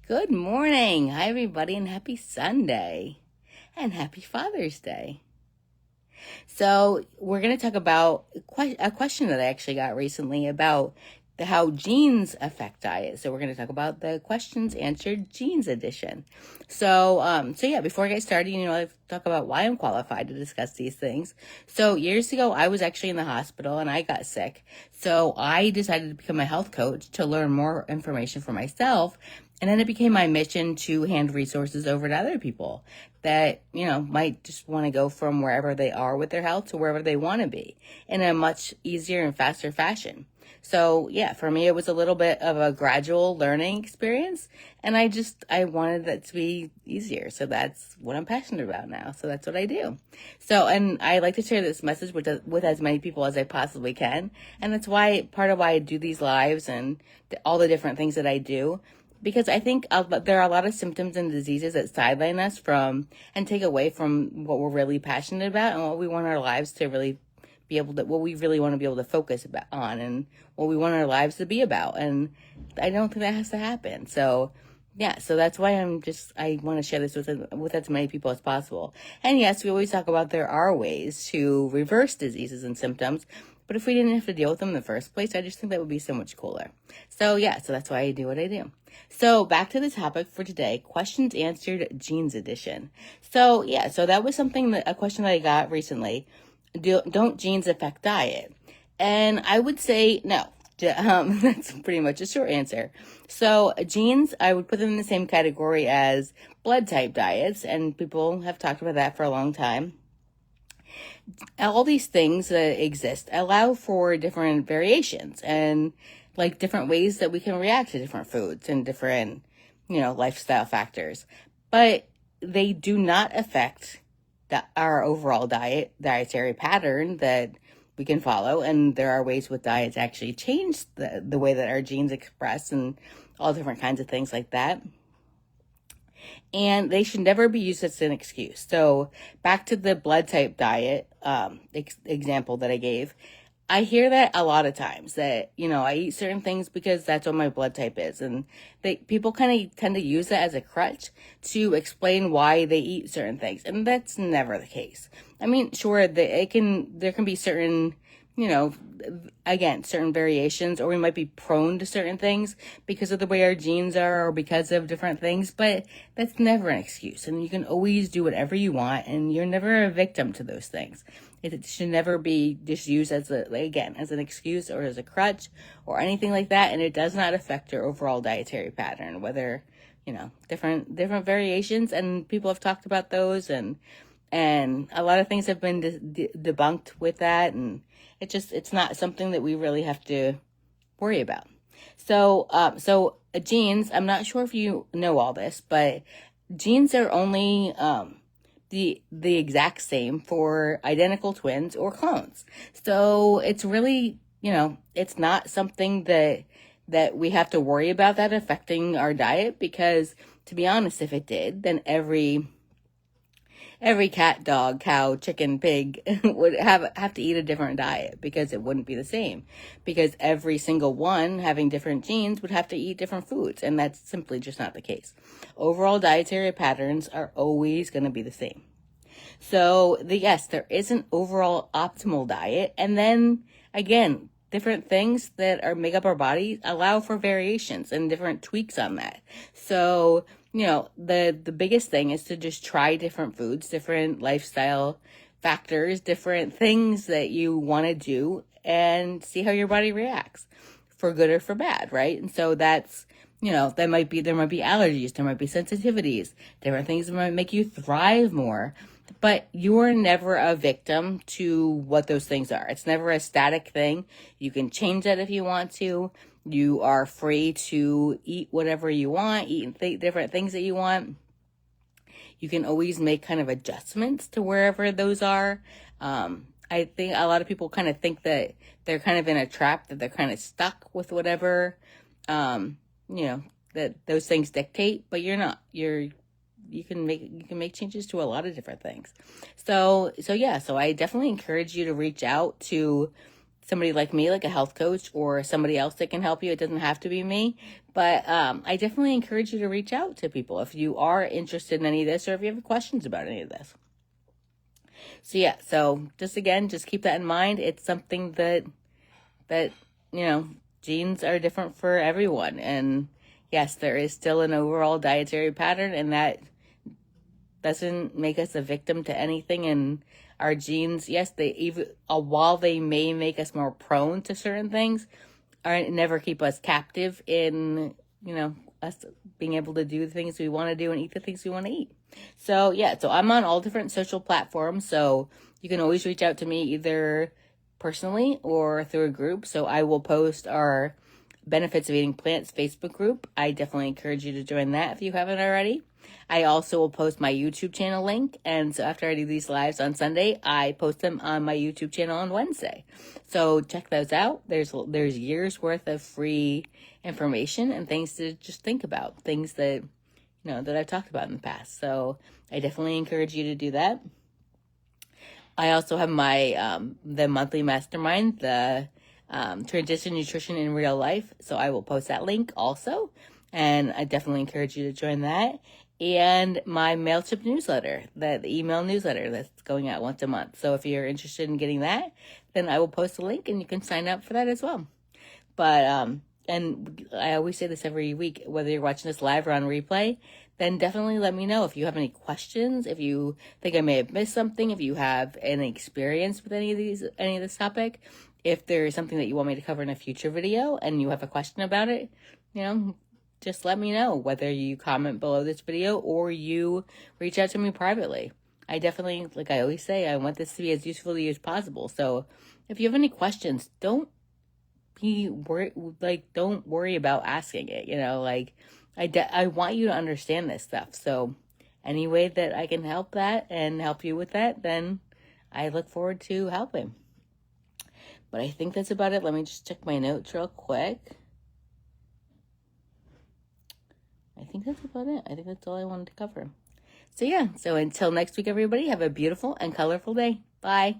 Good morning. Hi, everybody, and happy Sunday. And happy Father's Day. So, we're going to talk about a question that I actually got recently about how genes affect diet. So, we're going to talk about the questions answered genes edition. So yeah, before I get started, I talk about why I'm qualified to discuss these things. So, years ago, I was actually in the hospital and I got sick. So, I decided to become a health coach to learn more information for myself. And then it became my mission to hand resources over to other people that, might just want to go from wherever they are with their health to wherever they want to be in a much easier and faster fashion. So yeah, for me, it was a little bit of a gradual learning experience, and I wanted that to be easier. So that's what I'm passionate about now. So that's what I do. So, and I like to share this message with as many people as I possibly can. And that's part of why I do these lives and all the different things that I do. Because I think there are a lot of symptoms and diseases that sideline us from and take away from what we're really passionate about and what we want our lives to really be able to, what we really want to be able to focus on and what we want our lives to be about. And I don't think that has to happen. So yeah, so that's why I want to share this with as many people as possible. And yes, we always talk about there are ways to reverse diseases and symptoms, but if we didn't have to deal with them in the first place, I just think that would be so much cooler. So yeah, so that's why I do what I do. So back to the topic for today, questions answered genes edition. So yeah, so that was a question that I got recently. Don't genes affect diet? And I would say no. That's pretty much a short answer. So genes, I would put them in the same category as blood type diets, and people have talked about that for a long time. All these things that exist allow for different variations and like different ways that we can react to different foods and different, lifestyle factors. But they do not affect our overall dietary pattern that we can follow. And there are ways with diet to actually change the way that our genes express and all different kinds of things like that. And they should never be used as an excuse. So back to the blood type diet example that I gave. I hear that a lot of times that, I eat certain things because that's what my blood type is. And people kind of tend to use that as a crutch to explain why they eat certain things. And that's never the case. I mean, sure, there can be certain, again, certain variations, or we might be prone to certain things because of the way our genes are or because of different things, but that's never an excuse. And you can always do whatever you want, and you're never a victim to those things. It should never be just used as an excuse or as a crutch or anything like that. And it does not affect your overall dietary pattern, whether, different variations, and people have talked about those and a lot of things have been debunked with that. And it's not something that we really have to worry about. So genes, I'm not sure if you know all this, but genes are only, the exact same for identical twins or clones. So it's really, it's not something that we have to worry about that affecting our diet, because to be honest, if it did, then every cat, dog, cow, chicken, pig would have to eat a different diet, because it wouldn't be the same, because every single one having different genes would have to eat different foods, and that's simply just not the case. Overall dietary patterns are always going to be the same. So yes, there is an overall optimal diet, and then again, different things that make up our body allow for variations and different tweaks on that. So the biggest thing is to just try different foods, different lifestyle factors, different things that you want to do, and see how your body reacts, for good or for bad, right? And so that's, there might be allergies, there might be sensitivities, different things that might make you thrive more. But you're never a victim to what those things are. It's never a static thing. You can change that if you want to. You are free to eat whatever you want, eat different things that you want. You can always make kind of adjustments to wherever those are. I think a lot of people kind of think that they're kind of in a trap, that they're kind of stuck with whatever, that those things dictate, but you're not. You can make changes to a lot of different things. So I definitely encourage you to reach out to somebody like me, like a health coach or somebody else that can help you. It doesn't have to be me, but I definitely encourage you to reach out to people if you are interested in any of this or if you have questions about any of this. So yeah, so just keep that in mind. It's something that genes are different for everyone, and yes, there is still an overall dietary pattern, and that doesn't make us a victim to anything. And our genes, yes, they even while they may make us more prone to certain things, never keep us captive in us being able to do the things we want to do and eat the things we want to eat. So yeah, so I'm on all different social platforms, so you can always reach out to me either personally or through a group. So I will post our Benefits of Eating Plants Facebook group. I definitely encourage you to join that if you haven't already. I also will post my YouTube channel link, and so after I do these lives on Sunday, I post them on my YouTube channel on Wednesday. So check those out. There's years worth of free information and things to just think about, things that that I've talked about in the past. So I definitely encourage you to do that. I also have my the monthly mastermind, the Transition Nutrition in Real Life. So I will post that link also, and I definitely encourage you to join that. And my MailChimp newsletter, the email newsletter that's going out once a month. So if you're interested in getting that, then I will post a link and you can sign up for that as well. But and I always say this every week, whether you're watching this live or on replay, then definitely let me know if you have any questions, if you think I may have missed something, if you have any experience with any of this topic, if there is something that you want me to cover in a future video and you have a question about it, just let me know, whether you comment below this video or you reach out to me privately. I definitely, like I always say, I want this to be as useful to you as possible. So if you have any questions, don't worry about asking it. I want you to understand this stuff. So any way that I can help that and help you with that, then I look forward to helping. But I think that's about it. Let me just check my notes real quick. I think that's about it. I think that's all I wanted to cover. So yeah, so until next week, everybody, have a beautiful and colorful day. Bye.